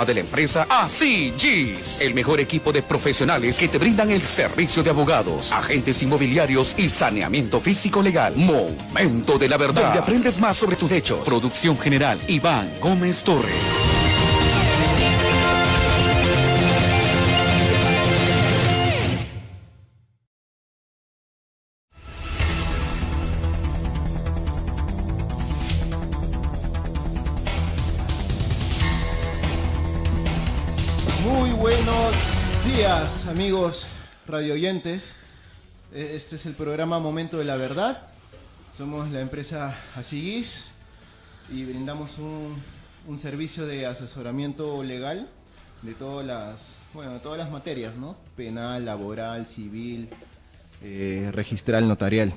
De la empresa ACGs, el mejor equipo de profesionales que te brindan el servicio de abogados, agentes inmobiliarios y saneamiento físico legal. Momento de la verdad, donde aprendes más sobre tus derechos. Producción general, Iván Gómez Torres. Amigos radioyentes, este es el programa Momento de la Verdad. Somos la empresa ACGs y brindamos un servicio de asesoramiento legal de todas las materias, ¿no? Penal, laboral, civil, registral, notarial.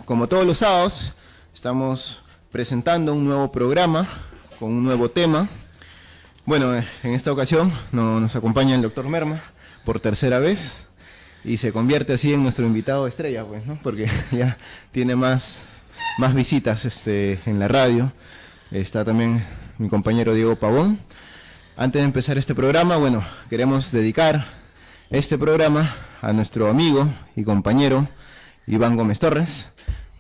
Como todos los sábados, estamos presentando un nuevo programa con un nuevo tema. Bueno, en esta ocasión nos acompaña el doctor Merma por tercera vez y se convierte así en nuestro invitado estrella, pues, ¿no? Porque ya tiene más visitas en la radio. Está también mi compañero Diego Pavón. Antes de empezar este programa, bueno, queremos dedicar este programa a nuestro amigo y compañero Iván Gómez Torres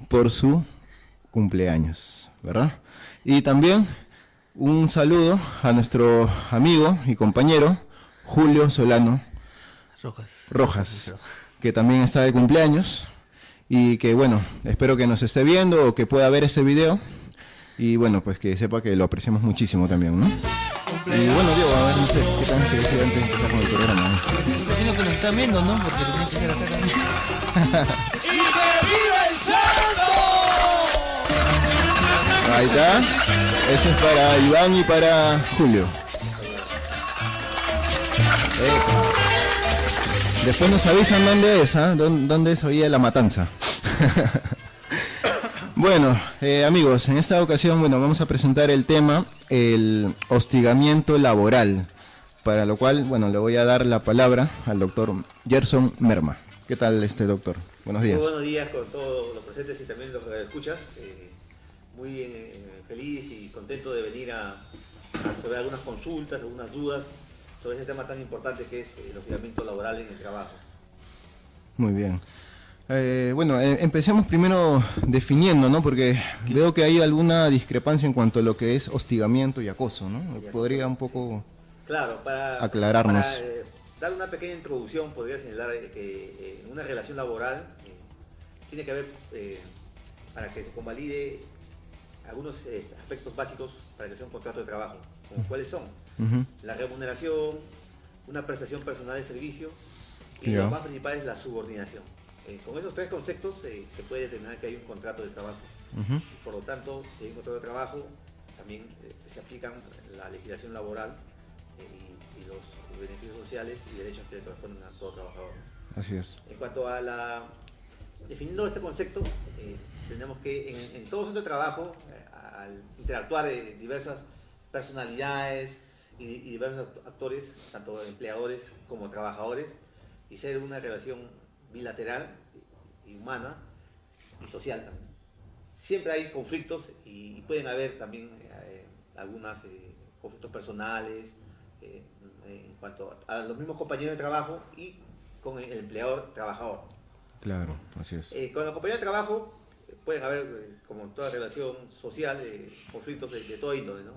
por su cumpleaños, ¿verdad? Y también un saludo a nuestro amigo y compañero Julio Solano Rojas, que también está de cumpleaños y que, bueno, espero que nos esté viendo o que pueda ver este video y, bueno, pues que sepa que lo apreciamos muchísimo también, ¿no? Y bueno, Diego, a ver, no sé, ¿qué tal que decir antes de empezar con el programa? Imagino que nos están viendo, ¿no? Porque lo tienen que hacer acá también. ¡Y que viva el santo! Ahí está, eso es para Iván y para Julio. Después nos avisan dónde es, ¿ah? ¿Dónde es hoy la matanza? Bueno, amigos, en esta ocasión, bueno, vamos a presentar el tema, el hostigamiento laboral, para lo cual, bueno, le voy a dar la palabra al doctor Gerson Merma. ¿Qué tal, doctor? Buenos días. Muy buenos días con todos los presentes y también los que escuchas. Muy feliz y contento de venir a resolver algunas consultas, algunas dudas sobre ese tema tan importante que es el hostigamiento laboral en el trabajo. Muy bien. Bueno, empecemos primero definiendo, ¿no? Porque veo que hay alguna discrepancia en cuanto a lo que es hostigamiento y acoso, ¿no? ¿Podría un poco aclararnos? Para dar una pequeña introducción, podría señalar que en una relación laboral tiene que haber, para que se convalide, algunos aspectos básicos para que sea un contrato de trabajo, como cuáles son la remuneración, una prestación personal de servicio y lo más principal es la subordinación. Con esos tres conceptos se puede determinar que hay un contrato de trabajo. Por lo tanto, si hay un contrato de trabajo, también se aplican la legislación laboral y los beneficios sociales y derechos que le corresponden a todo trabajador. Así es. En cuanto a definiendo este concepto, tenemos que en todo centro de trabajo, al interactuar de diversas personalidades y diversos actores, tanto empleadores como trabajadores, y ser una relación bilateral y humana y social también. Siempre hay conflictos y pueden haber también algunos conflictos personales en cuanto a los mismos compañeros de trabajo y con el empleador trabajador. Claro, así es. Con los compañeros de trabajo pueden haber, como en toda relación social, conflictos de toda índole, ¿no?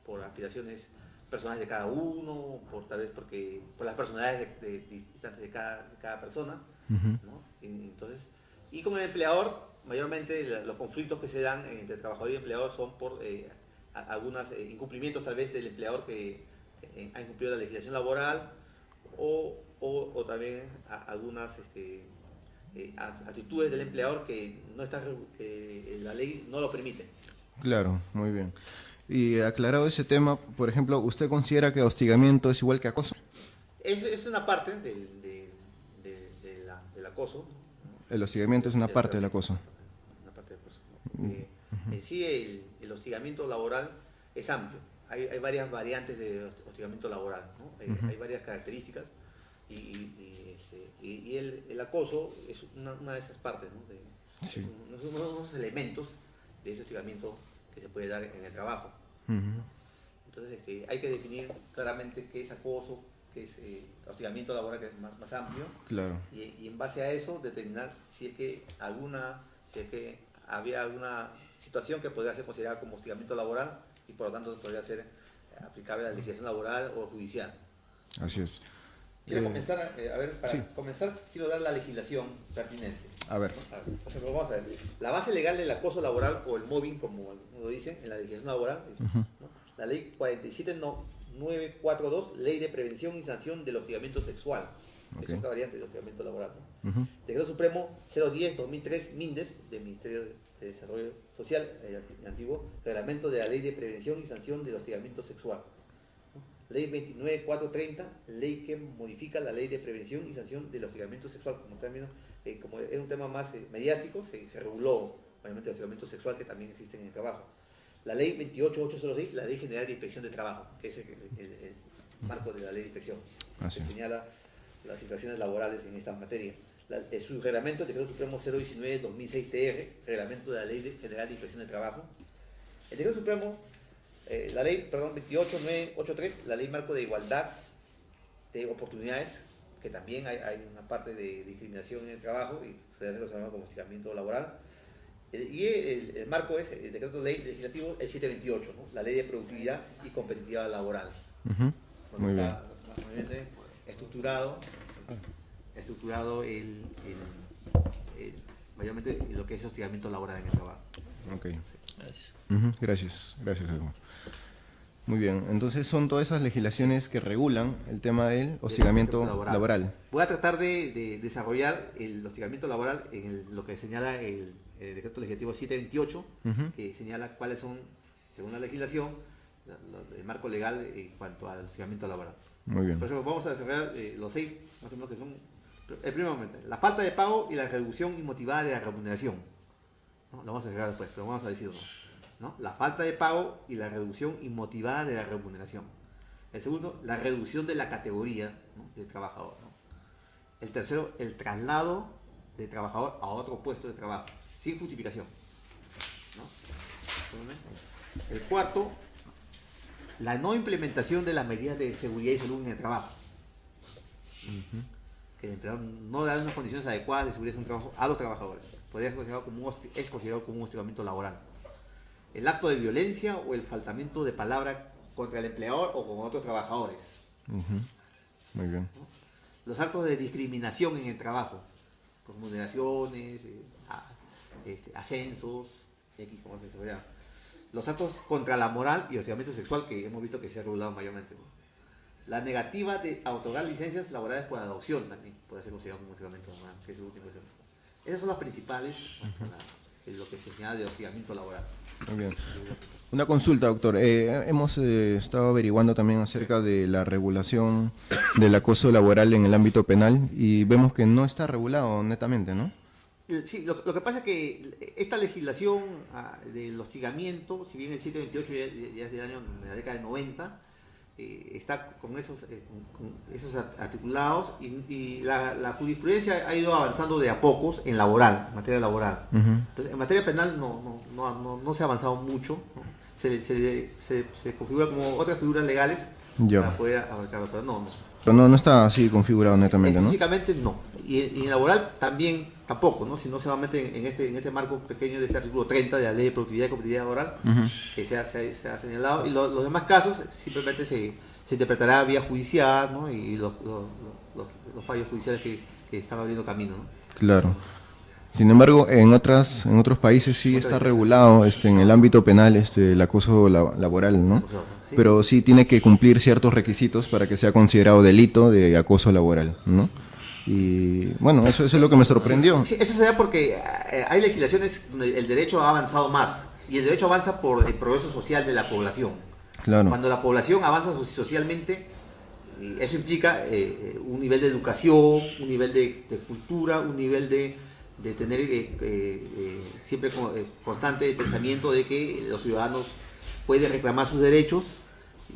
Por aspiraciones personales de cada uno, tal vez por las personalidades distantes de cada persona, ¿no? Entonces, y con el empleador, mayormente los conflictos que se dan entre trabajador y empleador son por algunos incumplimientos tal vez del empleador que ha incumplido la legislación laboral o también algunas actitudes del empleador que la ley no lo permite. Claro, muy bien. Y aclarado ese tema, por ejemplo, ¿usted considera que hostigamiento es igual que acoso? Es una parte del acoso. El hostigamiento es una parte del acoso. Una parte del acoso. En sí, el hostigamiento laboral es amplio. Hay varias variantes de hostigamiento laboral, ¿no? Hay varias características y el acoso es una de esas partes, ¿no? Sí. Unos elementos de ese hostigamiento que se puede dar en el trabajo. Entonces hay que definir claramente qué es acoso, qué es hostigamiento laboral, que es más amplio. Claro. Y en base a eso determinar si es que había alguna situación que podría ser considerada como hostigamiento laboral y por lo tanto podría ser aplicable a la legislación laboral o judicial. Así es. Quiero comenzar, comenzar quiero dar la legislación pertinente. A ver. Por ejemplo, vamos a ver. La base legal del acoso laboral o el mobbing, como lo dicen en la legislación laboral, es, ¿no? La ley 47942, Ley de Prevención y Sanción del Hostigamiento Sexual. Es una variante del hostigamiento laboral, ¿no? Decreto Supremo 010-2003, MINDES, del Ministerio de Desarrollo Social, antiguo, Reglamento de la Ley de Prevención y Sanción del Hostigamiento Sexual. Ley 29430, ley que modifica la Ley de Prevención y Sanción del Hostigamiento Sexual. Como es un tema más mediático, se reguló obviamente el hostigamiento sexual que también existe en el trabajo. La Ley 28806, la Ley General de Inspección de Trabajo, que es el marco de la Ley de Inspección, que señala las situaciones laborales en esta materia. Su reglamento, el Decreto Supremo 019-2006 TR, Reglamento de la Ley General de Inspección de Trabajo. El Decreto Supremo la ley, 28983, la ley marco de igualdad de oportunidades, que también hay una parte de discriminación en el trabajo y se hace lo que se llama como hostigamiento laboral. Y el marco es el decreto ley legislativo, el 728, ¿no? La ley de productividad y competitividad laboral. Muy bien. Está estructurado mayormente lo que es hostigamiento laboral en el trabajo. Ok. Gracias. Gracias, Edwin. Muy bien, entonces son todas esas legislaciones que regulan el tema del hostigamiento laboral. Voy a tratar de desarrollar el hostigamiento laboral en lo que señala el decreto legislativo 728, que señala cuáles son, según la legislación, el marco legal en cuanto al hostigamiento laboral. Muy bien. Por ejemplo, vamos a desarrollar los 6, más o menos, que son, el primer momento, la falta de pago y la reducción inmotivada de la remuneración. ¿No? Lo vamos a desarrollar después, pero vamos a decirlo, ¿no? La falta de pago y la reducción inmotivada de la remuneración. El segundo, la reducción de la categoría, ¿no?, del trabajador, ¿no? El tercero, el traslado del trabajador a otro puesto de trabajo, sin justificación, ¿no? El cuarto, la no implementación de las medidas de seguridad y salud en el trabajo. Que el empleador no da unas condiciones adecuadas de seguridad en un trabajo a los trabajadores. Es considerado como un hostigamiento laboral. El acto de violencia o el faltamiento de palabra contra el empleador o con otros trabajadores. Muy bien. ¿No? Los actos de discriminación en el trabajo, remuneraciones, ascensos, como se llama. Los actos contra la moral y hostigamiento sexual, que hemos visto que se ha regulado mayormente, ¿no? La negativa de otorgar licencias laborales por adopción también puede ser considerado como hostigamiento laboral, que es el último ejemplo. Esas son las principales, lo que se señala de hostigamiento laboral. Muy bien. Una consulta, doctor. Hemos estado averiguando también acerca de la regulación del acoso laboral en el ámbito penal y vemos que no está regulado netamente, ¿no? Sí, lo que pasa es que esta legislación del hostigamiento, si bien el 728 ya es del año, de la década de 90, está con esos articulados y la jurisprudencia ha ido avanzando de a pocos en laboral, en materia laboral. Entonces, en materia penal no se ha avanzado mucho, ¿no? Se configura como otras figuras legales para poder abarcarlo, pero no. Pero no está así configurado netamente, ¿no? Específicamente no. Y en laboral tampoco, ¿no? Si no se va a meter en este marco pequeño de este artículo 30 de la Ley de Productividad y Competitividad Laboral, que se ha señalado, y los demás casos simplemente se interpretará vía judicial, ¿no? Y los fallos judiciales que están abriendo camino, ¿no? Claro. Sin embargo, en otros países sí está regulado en el ámbito penal el acoso laboral, ¿no? Sí. Pero sí tiene que cumplir ciertos requisitos para que sea considerado delito de acoso laboral, ¿no? Y bueno, eso es lo que me sorprendió. Sí, eso se da porque hay legislaciones donde el derecho ha avanzado más y el derecho avanza por el progreso social de la población. Claro. Cuando la población avanza socialmente, eso implica un nivel de educación, un nivel de cultura, un nivel de tener siempre constante el pensamiento de que los ciudadanos pueden reclamar sus derechos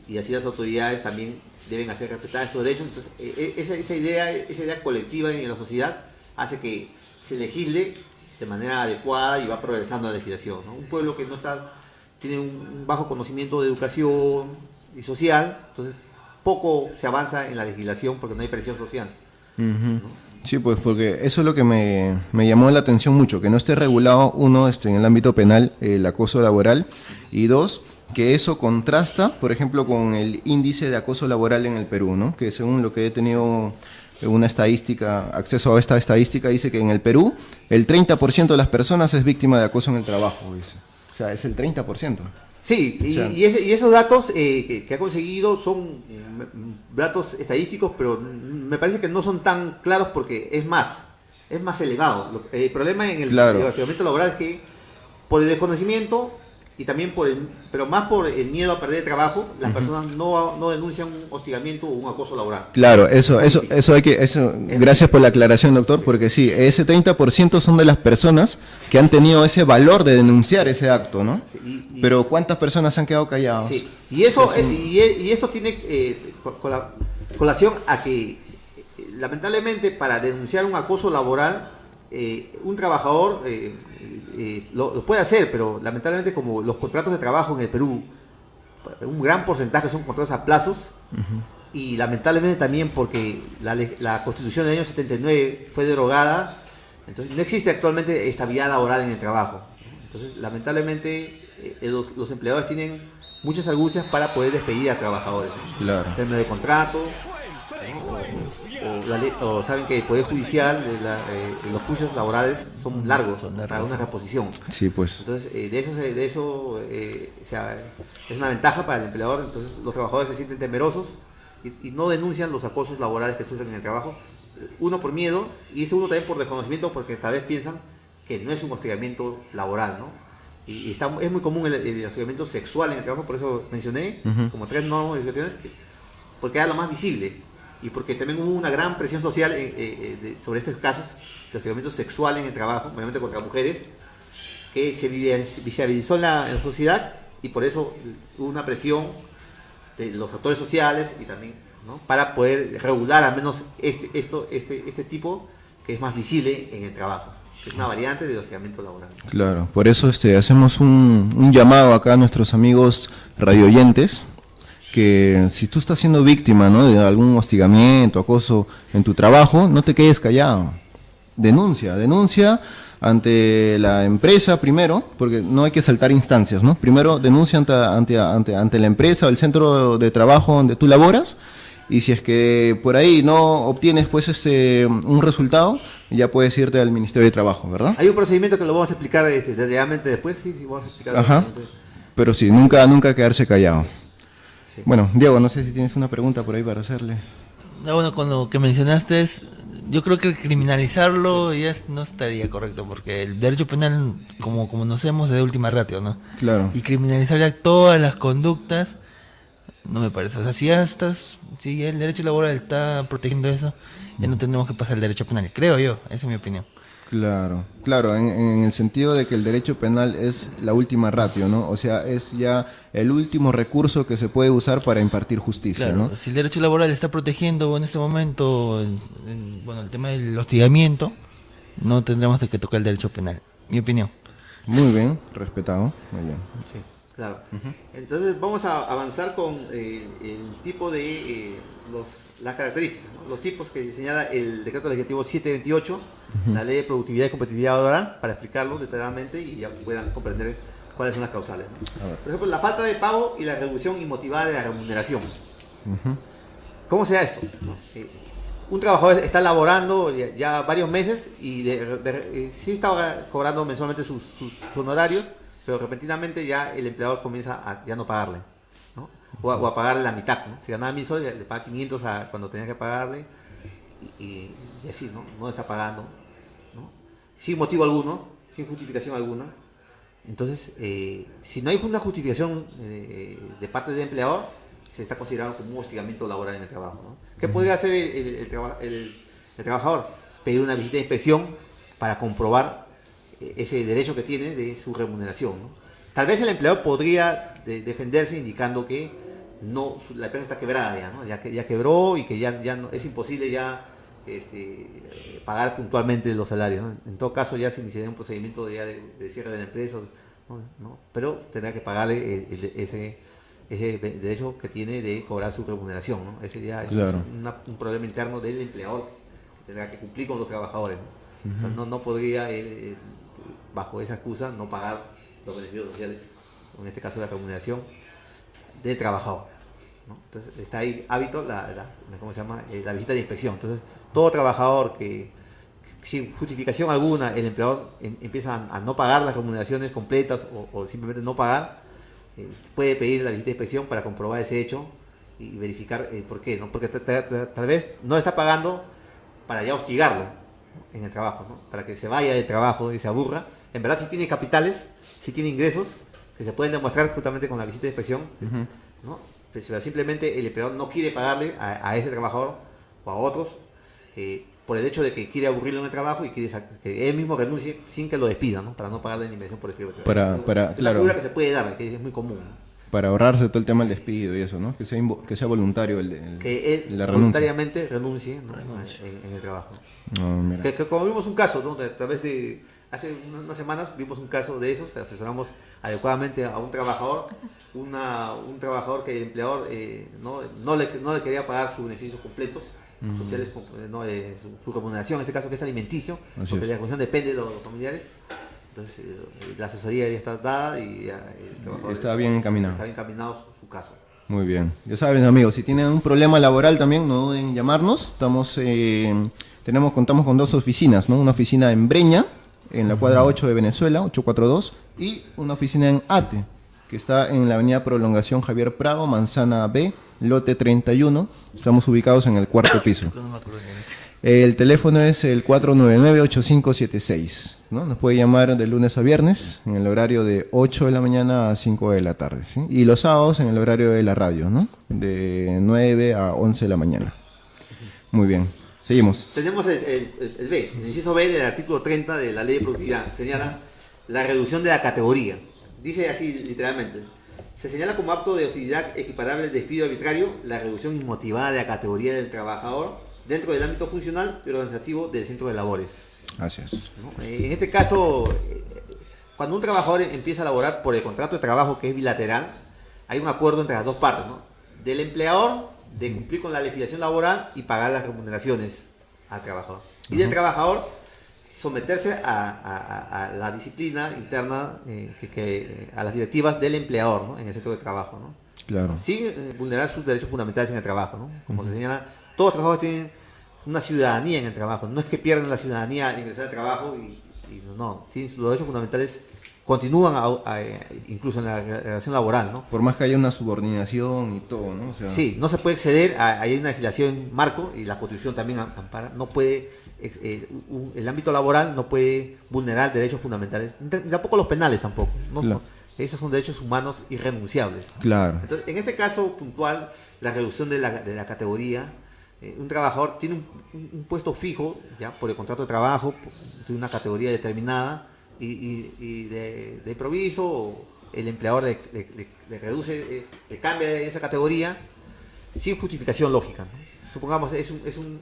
y así las autoridades también deben hacer respetar estos derechos. Entonces, esa idea colectiva en la sociedad hace que se legisle de manera adecuada y va progresando la legislación, ¿no? Un pueblo que tiene un bajo conocimiento de educación y social, entonces poco se avanza en la legislación porque no hay presión social. ¿No? Sí, pues porque eso es lo que me llamó la atención mucho, que no esté regulado, uno, en el ámbito penal, el acoso laboral, y dos, que eso contrasta, por ejemplo, con el índice de acoso laboral en el Perú, ¿no? Que según lo que he tenido una estadística, acceso a esta estadística, dice que en el Perú el 30% de las personas es víctima de acoso en el trabajo, dice. O sea, es el 30%. Sí, O sea, y esos datos que ha conseguido son datos estadísticos, pero me parece que no son tan claros porque es más elevado. El problema en el hostigamiento laboral es que por el desconocimiento y también pero más por el miedo a perder el trabajo, las personas no denuncian un hostigamiento o un acoso laboral. Claro, gracias por la aclaración, doctor, porque sí, ese 30% son de las personas que han tenido ese valor de denunciar ese acto, ¿no? Sí, pero ¿cuántas personas han quedado calladas? Sí, y eso y esto tiene colación a que lamentablemente para denunciar un acoso laboral un trabajador lo puede hacer, pero lamentablemente como los contratos de trabajo en el Perú, un gran porcentaje son contratos a plazos, y lamentablemente también porque la Constitución del año 79 fue derogada, entonces no existe actualmente estabilidad laboral en el trabajo. Entonces lamentablemente los empleadores tienen muchas argucias para poder despedir a trabajadores. Claro. Término de contrato, o saben que el Poder Judicial, los juicios laborales son largos para una reposición. Sí, pues. Entonces, de eso es una ventaja para el empleador. Entonces, los trabajadores se sienten temerosos y no denuncian los acosos laborales que sufren en el trabajo. Uno por miedo y segundo también por desconocimiento, porque tal vez piensan que no es un hostigamiento laboral, ¿no? Y es muy común el hostigamiento sexual en el trabajo, por eso mencioné como 3 normas y legislaciones, porque era lo más visible. Y porque también hubo una gran presión social sobre estos casos de hostigamiento sexual en el trabajo, mayormente contra mujeres, que se visibilizó en la sociedad, y por eso hubo una presión de los actores sociales y también, ¿no?, para poder regular al menos este tipo que es más visible en el trabajo. Es una variante del hostigamiento laboral. Claro, por eso hacemos un llamado acá a nuestros amigos radioyentes, que si tú estás siendo víctima, ¿no?, de algún hostigamiento, acoso en tu trabajo, no te quedes callado. Denuncia ante la empresa primero, porque no hay que saltar instancias, ¿no? Primero denuncia ante la empresa o el centro de trabajo donde tú laboras, y si es que por ahí no obtienes pues un resultado, ya puedes irte al Ministerio de Trabajo, ¿verdad? Hay un procedimiento que lo vamos a explicar detalladamente después, sí, vamos a explicar. Ajá. Pero sí, nunca quedarse callado. Sí. Bueno, Diego, no sé si tienes una pregunta por ahí para hacerle. Bueno, con lo que mencionaste, yo creo que criminalizarlo ya no estaría correcto, porque el derecho penal, como conocemos, es de última ratio, ¿no? Claro. Y criminalizar ya todas las conductas, no me parece. O sea, si el derecho laboral está protegiendo eso, ya no tendremos que pasar el derecho penal, creo yo, esa es mi opinión. Claro, en el sentido de que el derecho penal es la última ratio, ¿no? O sea, es ya el último recurso que se puede usar para impartir justicia, claro, ¿no? Si el derecho laboral está protegiendo en este momento el tema del hostigamiento, no tendremos que tocar el derecho penal, mi opinión. Muy bien, respetado, muy bien. Sí, claro. Entonces vamos a avanzar con el tipo de las características, ¿no?, los tipos que señala el decreto legislativo 728, la ley de productividad y competitividad laboral, para explicarlo detalladamente y ya puedan comprender cuáles son las causales, ¿no? Por ejemplo, la falta de pago y la reducción inmotivada de la remuneración. ¿Cómo se da esto? Un trabajador está laborando ya varios meses y sí estaba cobrando mensualmente sus honorarios, pero repentinamente ya el empleador comienza a ya no pagarle, ¿no? O a pagarle la mitad, ¿no? Si ganaba 1.000 soles, le paga 500 cuando tenía que pagarle, y así, ¿no? No está pagando, ¿no?, sin motivo alguno, sin justificación alguna. Entonces, si no hay una justificación de parte del empleador, se está considerando como un hostigamiento laboral en el trabajo, ¿no? ¿Qué podría hacer el trabajador? Pedir una visita de inspección para comprobar ese derecho que tiene de su remuneración, ¿no? Tal vez el empleador podría defenderse indicando que la empresa está quebrada ya, ¿no? Ya quebró y que ya no, es imposible ya pagar puntualmente los salarios, ¿no? En todo caso ya se iniciaría un procedimiento ya de cierre de la empresa, ¿no? Pero tendrá que pagarle ese derecho que tiene de cobrar su remuneración, ¿no? Ese ya es Claro. un problema interno del empleador que tendrá que cumplir con los trabajadores, ¿no? Entonces, no podría, bajo esa excusa, no pagar los beneficios sociales, en este caso la remuneración del trabajador, ¿no? Entonces está ahí hábito ¿cómo se llama? La visita de inspección. Entonces todo trabajador que sin justificación alguna el empleador empieza a no pagar las remuneraciones completas o simplemente no pagar, puede pedir la visita de inspección para comprobar ese hecho y verificar por qué, ¿no? Porque tal vez no está pagando para ya hostigarlo en el trabajo, ¿no? Para que se vaya del trabajo y se aburra. En verdad sí tiene capitales, sí tiene ingresos que se pueden demostrar justamente con la visita de inspección, ¿no? Pero simplemente el empleador no quiere pagarle a ese trabajador o a otros por el hecho de que quiere aburrirlo en el trabajo y quiere que él mismo renuncie sin que lo despidan, ¿no? Para no pagarle la indemnización por despido. Es Claro. una figura que se puede dar, que es muy común, ¿no? Para ahorrarse todo el tema del despido y eso, ¿no? Que sea voluntario Que él la renuncia. voluntariamente renuncie, ¿no? En el trabajo. No, mira. Que como vimos un caso, ¿no? A través de hace unas semanas vimos un caso de esos, asesoramos adecuadamente a un trabajador, un trabajador que el empleador no le quería pagar sus beneficios completos sociales, su remuneración, en este caso que es alimenticio, Así porque es. la remuneración depende de los familiares. Entonces la asesoría ya está dada y ya el trabajador Está bien encaminado. Está bien encaminado su caso. Muy bien. Ya saben, amigos, si tienen un problema laboral también, no duden en llamarnos. Contamos con 2 oficinas, ¿no? Una oficina en Breña, en la cuadra 8 de Venezuela, 842, y una oficina en Ate, que está en la avenida Prolongación Javier Prado, Manzana B, lote 31. Estamos ubicados en el 4º piso. El teléfono es el 499-8576, ¿no? Nos puede llamar de lunes a viernes en el horario de 8 de la mañana a 5 de la tarde, ¿sí? Y los sábados en el horario de la radio, ¿no? De 9 a 11 de la mañana. Muy bien. Seguimos. Tenemos el B, el inciso B del artículo 30 de la Ley de Productividad. Señala la reducción de la categoría. Dice así literalmente: se señala como acto de hostilidad equiparable al despido arbitrario la reducción inmotivada de la categoría del trabajador dentro del ámbito funcional y organizativo del centro de labores, Así es. ¿no? En este caso, cuando un trabajador empieza a laborar por el contrato de trabajo, que es bilateral, hay un acuerdo entre las dos partes, ¿no? Del empleador de cumplir con la legislación laboral y pagar las remuneraciones al trabajador, y del trabajador someterse a la disciplina interna, a las directivas del empleador, ¿no? En el centro de trabajo, ¿no? Claro. Sin vulnerar sus derechos fundamentales en el trabajo, ¿no? Como se señala, todos los trabajadores tienen una ciudadanía en el trabajo. No es que pierdan la ciudadanía al ingresar al trabajo no. Tienen sus derechos fundamentales, continúan incluso en la relación laboral, ¿no? Por más que haya una subordinación y todo, ¿no? O sea, Sí, no se puede exceder, hay una legislación marco y la Constitución también ampara, no puede, el ámbito laboral no puede vulnerar derechos fundamentales, ni tampoco los penales tampoco, ¿no? Claro. Esos son derechos humanos irrenunciables. Claro. Entonces, en este caso puntual, la reducción de la categoría, un trabajador tiene un puesto fijo, ya por el contrato de trabajo, de una categoría determinada, y de improviso el empleador le reduce, le cambia esa categoría sin justificación lógica, ¿no? Supongamos es un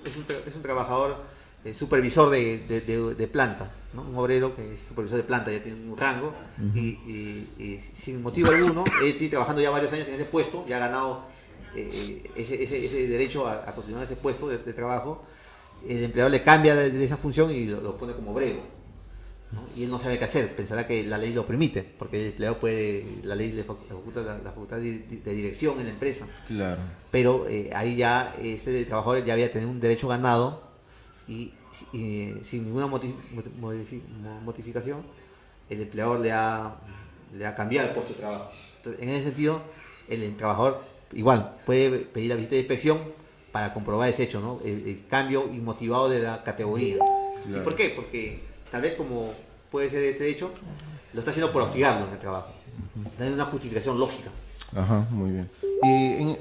trabajador supervisor de planta, ¿no? Un obrero que es supervisor de planta, ya tiene un rango, y sin motivo alguno, él tiene trabajando ya varios años en ese puesto, ya ha ganado ese derecho a continuar en ese puesto de trabajo. El empleador le cambia de esa función y lo pone como obrero, ¿no? Y él no sabe qué hacer, pensará que la ley lo permite, porque el empleado la ley le faculta la facultad de dirección en la empresa. Claro. Pero ahí ya este trabajador ya había tenido un derecho ganado y sin ninguna modificación, el empleador le ha cambiado el puesto de trabajo. Entonces, en ese sentido, el trabajador igual puede pedir la visita de inspección para comprobar ese hecho, ¿no? El cambio inmotivado de la categoría. Claro. ¿Y por qué? Porque tal vez, como puede ser este hecho, lo está haciendo por hostigarlo en el trabajo. No hay una justificación lógica. Ajá, muy bien. Y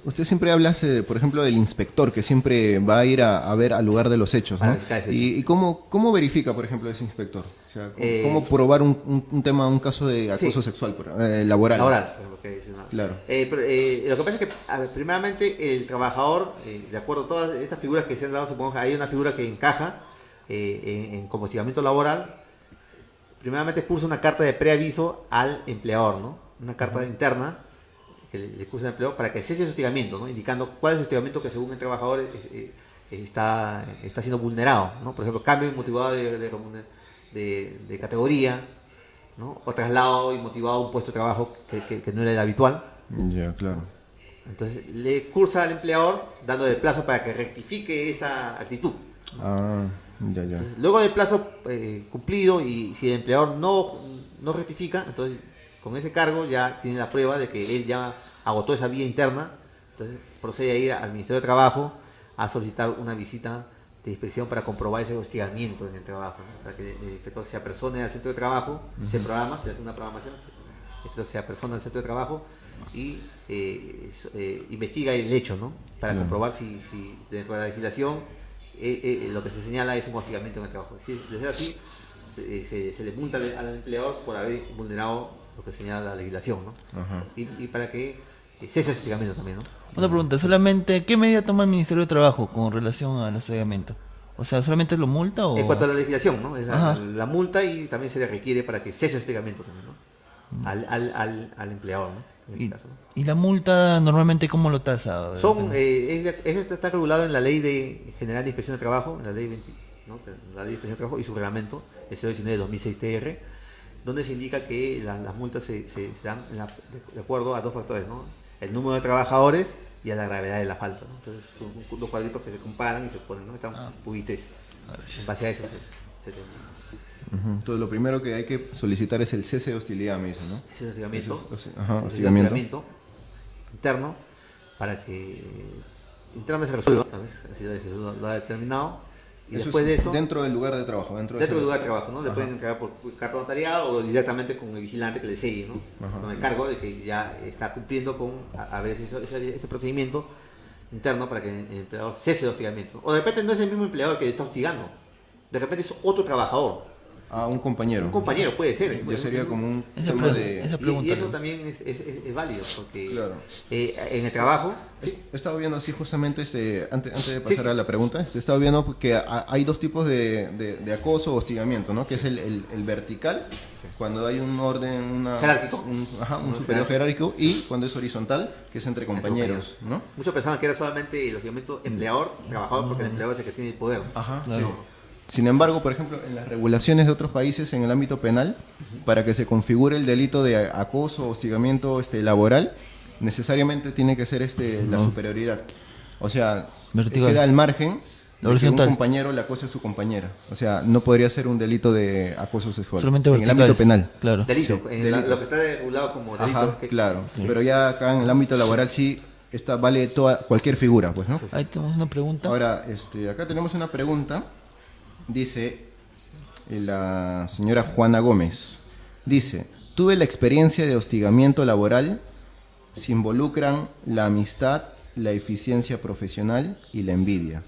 usted siempre habla, por ejemplo, del inspector que siempre va a ir a ver al lugar de los hechos, ¿no? ¿Y cómo verifica, por ejemplo, ese inspector? O sea, ¿cómo probar un caso de acoso sexual laboral? Laboral, lo que dice, ¿no? Claro. Pero lo que pasa es que, primeramente, el trabajador, de acuerdo a todas estas figuras que se han dado, supongo que hay una figura que encaja como hostigamiento laboral. Primeramente cursa una carta de preaviso al empleador, ¿no? Una carta interna que le cursa al empleador para que cese ese hostigamiento, ¿no? Indicando cuál es el hostigamiento que según el trabajador está siendo vulnerado, ¿no? Por ejemplo, cambio inmotivado de categoría, ¿no? O traslado inmotivado a un puesto de trabajo que no era el habitual. Ya, claro. Entonces le cursa al empleador dándole plazo para que rectifique esa actitud. Ah, ya. Entonces, luego del plazo cumplido, y si el empleador no rectifica, entonces con ese cargo ya tiene la prueba de que él ya agotó esa vía interna. Entonces procede a ir al Ministerio de Trabajo a solicitar una visita de inspección para comprobar ese hostigamiento en el trabajo, ¿no? Para que el inspector se apersone al centro de trabajo, se programa, se hace una programación, el inspector se apersona al centro de trabajo y investiga el hecho, ¿no? Para comprobar si dentro de la legislación lo que se señala es un hostigamiento en el trabajo. Si de ser así, se le multa al empleador por haber vulnerado lo que señala la legislación, ¿no? Y para que cese el hostigamiento también, ¿no? Una pregunta, solamente, ¿qué medida toma el Ministerio de Trabajo con relación al hostigamiento? O sea, ¿solamente lo multa o...? En cuanto a la legislación, ¿no? Es la multa, y también se le requiere para que cese el hostigamiento también, ¿no? Al empleador, ¿no? En este caso, ¿no? ¿Y la multa normalmente cómo lo tasa? Eso está regulado en la Ley General de Inspección de Trabajo, en la Ley 20, ¿no? La Ley de Inspección de Trabajo y su reglamento, el 019 de 2006 TR, donde se indica que las multas se dan de acuerdo a dos factores, ¿no? El número de trabajadores y a la gravedad de la falta, ¿no? Entonces son dos cuadritos que se comparan y se ponen, ¿no? Están puites. En base a eso Entonces lo primero que hay que solicitar es el cese de hostilidad, me dice, ¿no? Ese hostigamiento, hostigamiento interno, para que internamente se resuelva, ¿sabes? Así lo ha determinado. Y eso después de eso, dentro del lugar de trabajo, dentro del lugar de trabajo, ¿no? Le pueden entregar por carta notariada o directamente con el vigilante que le selle, ¿no? Con el cargo de que ya está cumpliendo con haber hecho ese procedimiento interno para que el empleador cese el hostigamiento. O de repente no es el mismo empleador que le está hostigando, de repente es otro trabajador. Un compañero. Un compañero puede ser. Ya sería como un tema de... Y eso también es válido, porque claro. En el trabajo... Sí, he estado viendo así justamente, antes de pasar a la pregunta, he estado viendo que hay dos tipos de acoso o hostigamiento, ¿no? Que es el vertical, cuando hay un orden, jerárquico. Un superior jerárquico, y cuando es horizontal, que es entre compañeros, ¿no? Muchos pensaban que era solamente el hostigamiento empleador-trabajador, porque el empleador es el que tiene el poder. Claro. Sí. Sin embargo, por ejemplo, en las regulaciones de otros países en el ámbito penal, para que se configure el delito de acoso o hostigamiento laboral, necesariamente tiene que ser la superioridad. O sea, queda al margen de que un compañero le acose a su compañera. O sea, no podría ser un delito de acoso sexual. Solamente en el ámbito penal. Claro. Delito, Sí, delito. Lo que está regulado como delito. Claro. Sí. Pero ya acá en el ámbito laboral sí vale cualquier figura, pues, ¿no? Ahí tenemos una pregunta. Ahora, acá tenemos una pregunta. Dice la señora Juana Gómez. Dice: tuve la experiencia de hostigamiento laboral. Se involucran la amistad, la eficiencia profesional y la envidia.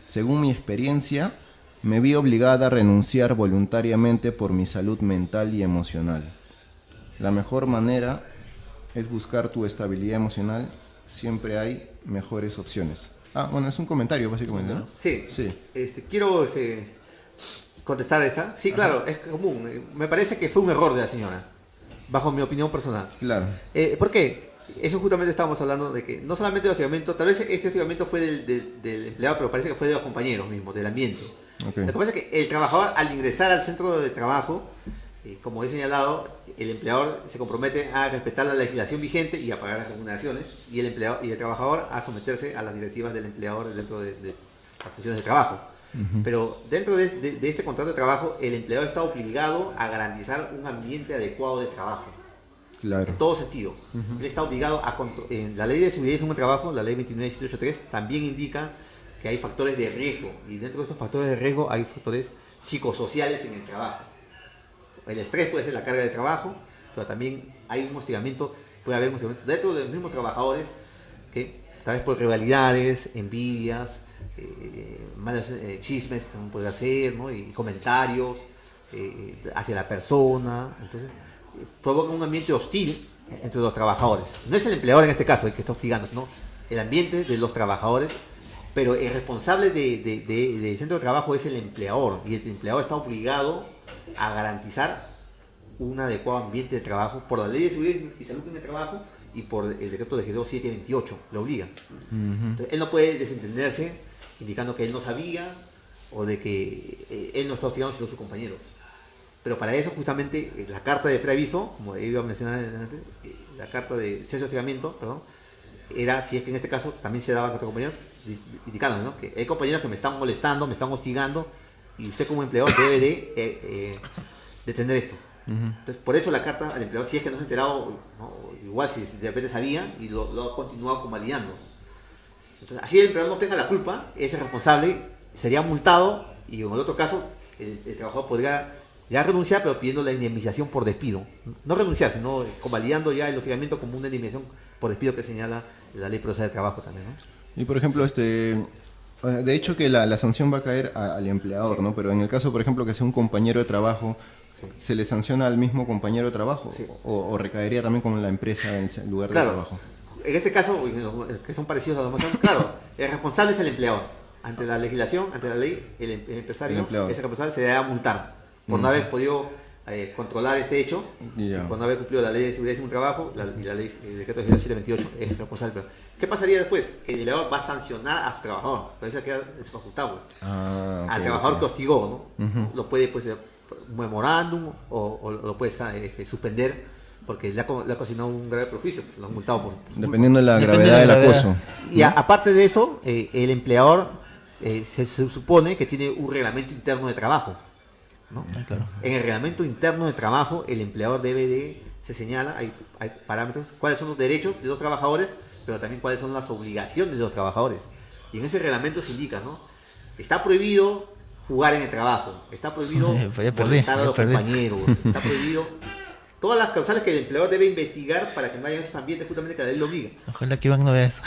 Según mi experiencia, me vi obligada a renunciar voluntariamente por mi salud mental y emocional. La mejor manera es buscar tu estabilidad emocional. Siempre hay mejores opciones. Bueno, es un comentario básicamente, ¿no? Sí. Quiero contestar esta. Sí, claro, es común. Me parece que fue un error de la señora, bajo mi opinión personal. Claro. ¿Por qué? Eso justamente estábamos hablando de que no solamente el hostigamiento, tal vez este hostigamiento fue del empleado, pero parece que fue de los compañeros mismos, del ambiente. Okay. Lo que pasa es que el trabajador, al ingresar al centro de trabajo, como he señalado, el empleador se compromete a respetar la legislación vigente y a pagar las remuneraciones, y el trabajador a someterse a las directivas del empleador dentro de las funciones de trabajo. Pero dentro de este contrato de trabajo, el empleador está obligado a garantizar un ambiente adecuado de trabajo. Claro. En todo sentido. Él está obligado en la ley de seguridad y salud en el trabajo, la ley 29.783, también indica que hay factores de riesgo, y dentro de estos factores de riesgo hay factores psicosociales en el trabajo. El estrés puede ser la carga de trabajo, pero también hay un hostigamiento, puede haber un hostigamiento dentro de los mismos trabajadores, que tal vez por rivalidades, envidias, malos chismes también puede hacer, ¿no? Y comentarios hacia la persona. Entonces provoca un ambiente hostil entre los trabajadores. No es el empleador en este caso el que está hostigando, sino el ambiente de los trabajadores, pero el responsable del centro de trabajo es el empleador, y el empleador está obligado a garantizar un adecuado ambiente de trabajo por la ley de seguridad y salud en el trabajo y por el decreto legislativo 728 lo obliga. Entonces, él no puede desentenderse indicando que él no sabía o de que él no está hostigando sino sus compañeros. Pero para eso justamente la carta de preaviso, como iba a mencionar antes, la carta de cese de hostigamiento, perdón, era si es que en este caso también se daba contra compañeros, indicando, ¿no?, que hay compañeros que me están molestando, me están hostigando y usted como empleador debe de detener esto. Entonces, por eso la carta al empleador, si es que no se ha enterado, ¿no?, igual si de repente sabía y lo ha continuado convalidando. Entonces, así el empleador no tenga la culpa, ese responsable sería multado y en el otro caso el trabajador podría ya renunciar, pero pidiendo la indemnización por despido. No renunciar, sino convalidando ya el hostigamiento como una indemnización por despido que señala la ley procesal de trabajo también, ¿no? Y por ejemplo, de hecho que la sanción va a caer al empleador, ¿no? Pero en el caso, por ejemplo, que sea un compañero de trabajo, Sí. ¿se le sanciona al mismo compañero de trabajo? Sí. ¿O recaería también con la empresa en el lugar de trabajo? En este caso, que son parecidos a los demás, claro, el responsable es el empleador. Ante la legislación, ante la ley, el empresario, ese responsable se debe multar por no haber podido controlar este hecho, por no haber cumplido la ley de seguridad en un trabajo y la ley del decreto de 728 es responsable. ¿Qué pasaría después? Que el empleador va a sancionar al trabajador, pero eso queda desfacultado. Al trabajador que hostigó, ¿no? Lo puede, pues, memorándum o lo puede suspender porque le ha ocasionado un grave perjuicio, lo han multado por... Dependiendo de la gravedad del acoso. Y aparte de eso, el empleador se supone que tiene un reglamento interno de trabajo, ¿no? Claro. En el reglamento interno de trabajo, el empleador se señala, hay parámetros, cuáles son los derechos de los trabajadores, pero también cuáles son las obligaciones de los trabajadores. Y en ese reglamento se indica, ¿no? Está prohibido jugar en el trabajo, está prohibido molestar a los compañeros, está prohibido todas las causales que el empleador debe investigar para que no haya esos ambientes justamente que la ley lo obliga. Ojalá que Iván no vea eso.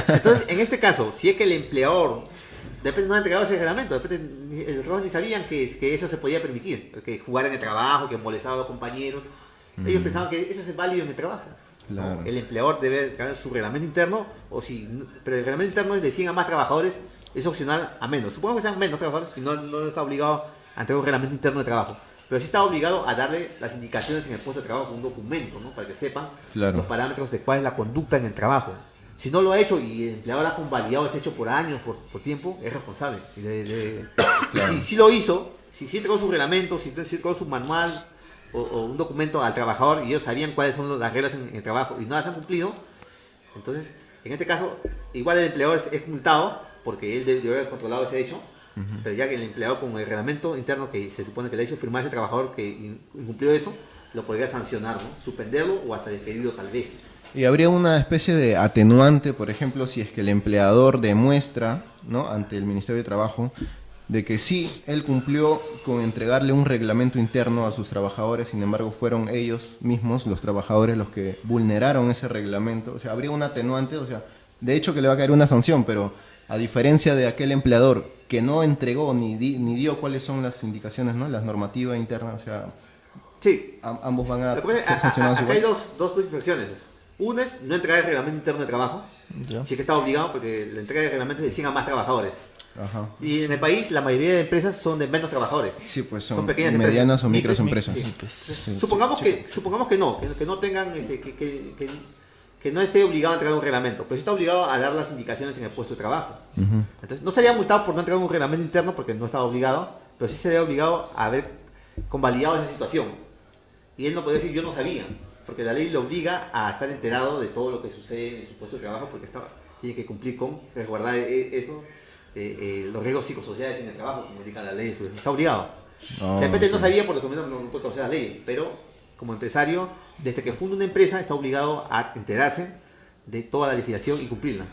Entonces, en este caso, si es que el empleador de repente no ha entregado ese reglamento, de repente los trabajadores ni sabían que eso se podía permitir, que jugar en el trabajo, que molestar a los compañeros, ellos pensaban que eso es válido en el trabajo. Claro. El empleador debe tener su reglamento interno, pero el reglamento interno es de 100 a más trabajadores, es opcional a menos. Supongamos que sean menos trabajadores y no está obligado a entregar un reglamento interno de trabajo. Pero sí está obligado a darle las indicaciones en el puesto de trabajo con un documento, ¿no? Para que sepan los parámetros de cuál es la conducta en el trabajo. Si no lo ha hecho y el empleador ha convalidado ese hecho por años, por tiempo, es responsable. Si lo hizo, si entregó su reglamento, si entregó su manual o un documento al trabajador y ellos sabían cuáles son las reglas en el trabajo y no las han cumplido, entonces, en este caso, igual el empleador es multado porque él debe haber controlado ese hecho. Pero ya que el empleado con el reglamento interno que se supone que le ha hecho firmar ese trabajador que incumplió eso, lo podría sancionar, ¿no? Suspenderlo o hasta despedirlo tal vez. Y habría una especie de atenuante, por ejemplo, si es que el empleador demuestra, ¿no?, ante el Ministerio de Trabajo de que sí, él cumplió con entregarle un reglamento interno a sus trabajadores, sin embargo fueron ellos mismos, los trabajadores, los que vulneraron ese reglamento. O sea, habría un atenuante, o sea, de hecho que le va a caer una sanción, pero a diferencia de aquel empleador que no entregó ni dio cuáles son las indicaciones, ¿no?, las normativas internas, o sea, sí, ambos van a ser sancionados acá igual. hay dos infracciones. Una es no entregar el reglamento interno de trabajo, sí que está obligado porque la entrega de reglamento es de 100 a más trabajadores. Ajá. Y en el país la mayoría de empresas son de menos trabajadores. Sí, pues son pequeñas medianas empresas, o microempresas. Sí. Sí. Supongamos que no tengan, que no esté obligado a entregar un reglamento, pero sí está obligado a dar las indicaciones en el puesto de trabajo. Entonces, no sería multado por no entregar un reglamento interno porque no estaba obligado, pero sí sería obligado a haber convalidado esa situación. Y él no podría decir yo no sabía, porque la ley le obliga a estar enterado de todo lo que sucede en su puesto de trabajo porque tiene que cumplir con resguardar eso, los riesgos psicosociales en el trabajo, como indica la ley, está obligado. De repente no sabía por lo que no puede conocer la ley, pero como empresario, desde que funda una empresa, está obligado a enterarse de toda la legislación y cumplirla.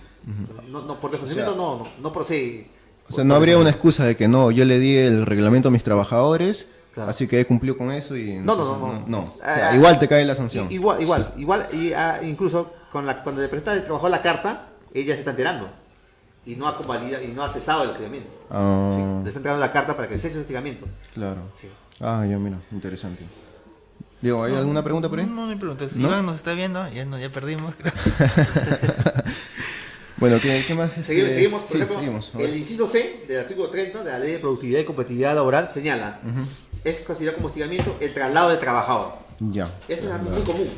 No, por desconocimiento no procede. O sea, no habría una excusa de que no, yo le di el reglamento a mis trabajadores, claro, así que he cumplido con eso y... No. O sea, igual te cae la sanción. Igual. Y incluso cuando le presta el trabajador la carta, ella se está enterando. Y no ha convalidado, y no ha cesado el hostigamiento. Sí, le está entregando la carta para que cese el hostigamiento. Claro. Sí. Ah, ya mira, interesante. Diego, ¿hay alguna pregunta por ahí? No hay preguntas. ¿No? Iván nos está viendo, ya perdimos, creo. Bueno, ¿qué más? Seguimos, por ejemplo, seguimos. el inciso C del artículo 30 de la Ley de Productividad y Competitividad Laboral señala, es considerado como hostigamiento el traslado del trabajador. Ya. Esto es algo muy común.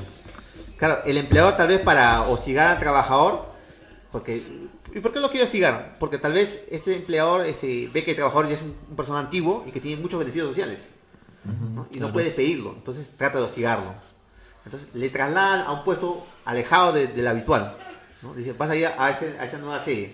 Claro, el empleador tal vez para hostigar al trabajador, ¿y por qué lo quiere hostigar? Porque tal vez este empleador ve que el trabajador ya es un persona antiguo y que tiene muchos beneficios sociales, ¿no? Y no puede despedirlo, entonces trata de hostigarlo. Entonces le trasladan a un puesto alejado del habitual, ¿no? Dice, vas a ir a esta nueva sede,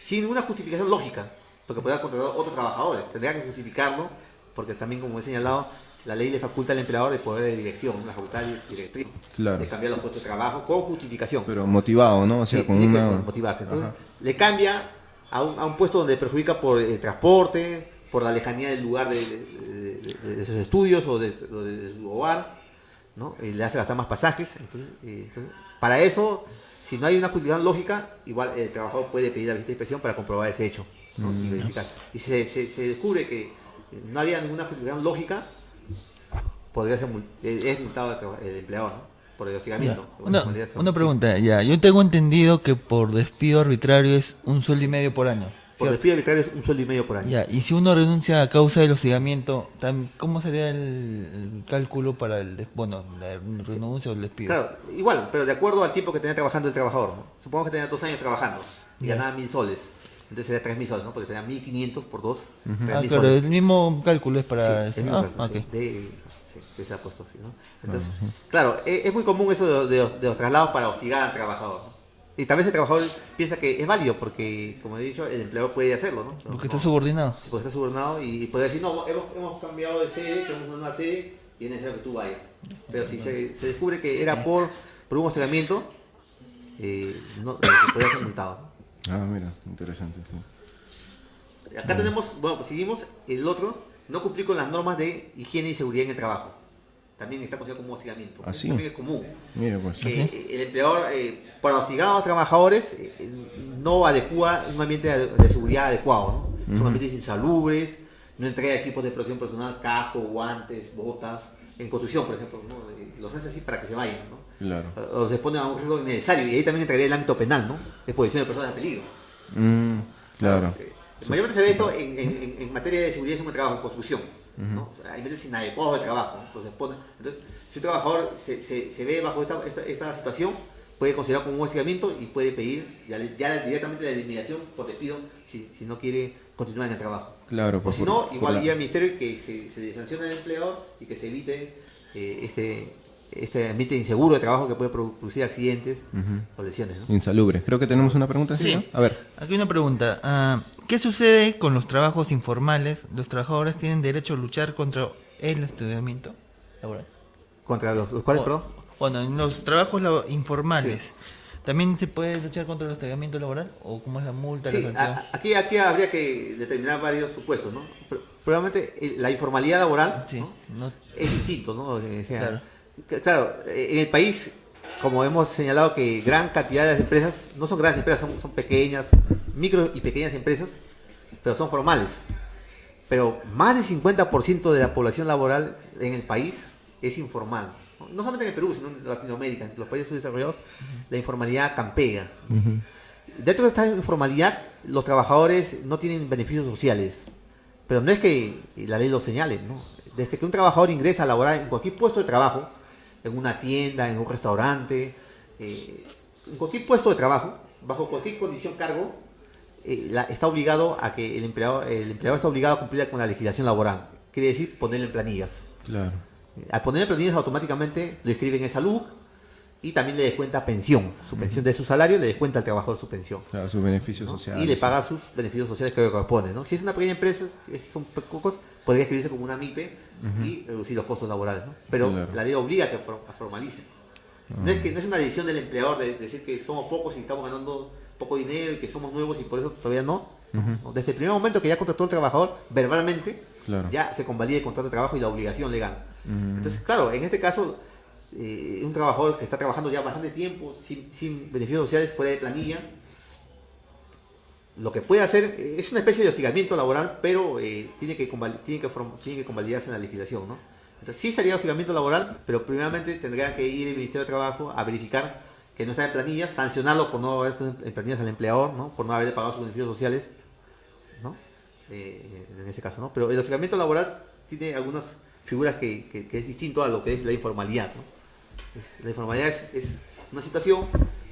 sin ninguna justificación lógica, porque podrá contratar otros trabajadores, tendrá que justificarlo, porque también, como he señalado, la ley le faculta al empleador el poder de dirección, la facultad directriz, Claro. de cambiar los puestos de trabajo con justificación. Pero motivado, ¿no? O sea, Sí, con tiene que una... motivarse. Entonces, Ajá. le cambia a un puesto donde perjudica por el transporte, por la lejanía del lugar de sus estudios o de su hogar, ¿no? Le hace gastar más pasajes. Entonces, para eso, si no hay una justificación lógica, igual el trabajador puede pedir la visita de inspección para comprobar ese hecho, ¿no? Y verificar. Y se descubre que no había ninguna justificación lógica, podría ser es multado el empleador, ¿no? Por el hostigamiento. Una pregunta, ya. Yo tengo entendido que por despido arbitrario es 1,5 sueldos por año. Por ¿cierto? despido arbitrario es 1,5 sueldo por año. Ya, y si uno renuncia a causa del hostigamiento, ¿cómo sería el cálculo para la renuncia o el despido? Claro, igual, pero de acuerdo al tiempo que tenía trabajando el trabajador, ¿no? Supongamos que tenía 2 años trabajando y Ya. ganaba 1.000 soles. Entonces sería 3.000 soles, ¿no? Porque sería 1.500 por 2, 3.000 Claro, soles. el mismo cálculo es para... Sí, el mismo cálculo, ok. sí, que se ha puesto así, ¿no? Entonces, claro, es muy común eso de los traslados para hostigar al trabajador, ¿no? Y tal vez el trabajador piensa que es válido porque, como he dicho, el empleador puede hacerlo, ¿no? Porque está subordinado. Sí, porque está subordinado y puede decir, no, hemos cambiado de sede, tenemos una nueva sede y es necesario que tú vayas. Pero si se descubre que era por un hostigamiento, no, se puede ser multado, ¿no? Ah, mira, interesante, sí. Acá tenemos, bueno, pues seguimos, el otro, no cumplir con las normas de higiene y seguridad en el trabajo. También está considerado como hostigamiento. ¿Ah, sí? También es común. Mira, pues. Que el empleador, para hostigar a los trabajadores, no adecua un ambiente de seguridad adecuado, ¿no? Son ambientes insalubres, no entrega equipos de protección personal, casco, guantes, botas, en construcción, por ejemplo, ¿no? Los hace así para que se vayan, ¿no? Claro. O los expone a un riesgo innecesario, y ahí también entraría el ámbito penal, ¿no? Exposición de personas en peligro. Claro. Mayormente se ve esto en materia de seguridad y trabajo, en construcción, ¿no? O sea, hay veces inadecuados de trabajo, ¿no? Los exponen. Entonces, si un trabajador se ve bajo esta situación, puede considerar como un hostigamiento y puede pedir ya directamente la eliminación por despido si no quiere continuar en el trabajo. Claro, O pues, si no, por igual la- ir al ministerio y que se sancione al empleador y que se evite este ambiente inseguro de trabajo que puede producir accidentes o lesiones, ¿no? Insalubre. Creo que tenemos una pregunta, ¿sí? Sí. ¿no? A ver. Aquí una pregunta. ¿Qué sucede con los trabajos informales? ¿Los trabajadores tienen derecho a luchar contra el hostigamiento laboral? Contra los cuales, perdón. Bueno, en los trabajos informales, ¿también se puede luchar contra el hostigamiento laboral? ¿O cómo es la multa, Sí, la sanción? aquí habría que determinar varios supuestos, ¿no? Probablemente la informalidad laboral, Sí, ¿no? no- Es distinto, ¿no? O sea, Claro. claro, en el país, como hemos señalado que gran cantidad de las empresas, no son grandes empresas, son pequeñas, micro y pequeñas empresas, pero son formales. Pero más del 50% de la población laboral en el país es informal. No solamente en el Perú, sino en Latinoamérica, en los países subdesarrollados, la informalidad campea. Dentro de esta informalidad, los trabajadores no tienen beneficios sociales. Pero no es que la ley lo señale, ¿no? Desde que un trabajador ingresa a laborar en cualquier puesto de trabajo, en una tienda, en un restaurante, en cualquier puesto de trabajo, bajo cualquier condición cargo, está obligado a que el empleador está obligado a cumplir con la legislación laboral. Quiere decir ponerlo en planillas. Claro. Al poner en planillas automáticamente lo inscriben en salud y también le descuenta pensión. Su pensión de su salario le descuenta al trabajador su pensión. Claro, sus beneficios ¿no? sociales. Y le paga sus beneficios sociales que le corresponden, ¿no? Si es una pequeña empresa, son pocos, podría escribirse como una MIPE y reducir los costos laborales, ¿no? Pero Claro. la ley obliga a que formalice. No es una decisión del empleador de decir que somos pocos y estamos ganando poco dinero y que somos nuevos y por eso todavía no. ¿no? Desde el primer momento que ya contrató al trabajador verbalmente, Claro. ya se convalida el contrato de trabajo y la obligación legal. Entonces, claro, en este caso, un trabajador que está trabajando ya bastante tiempo, sin beneficios sociales, fuera de planilla, lo que puede hacer es una especie de hostigamiento laboral, pero tiene que convalidarse en la legislación, ¿no? Entonces, sí sería hostigamiento laboral, pero primeramente tendría que ir el Ministerio de Trabajo a verificar que no está en planillas, sancionarlo por no haber estado en planillas al empleador, ¿no? Por no haberle pagado sus beneficios sociales, ¿no? En ese caso, ¿no? Pero el hostigamiento laboral tiene algunas figuras que es distinto a lo que es la informalidad, ¿no? La informalidad es una situación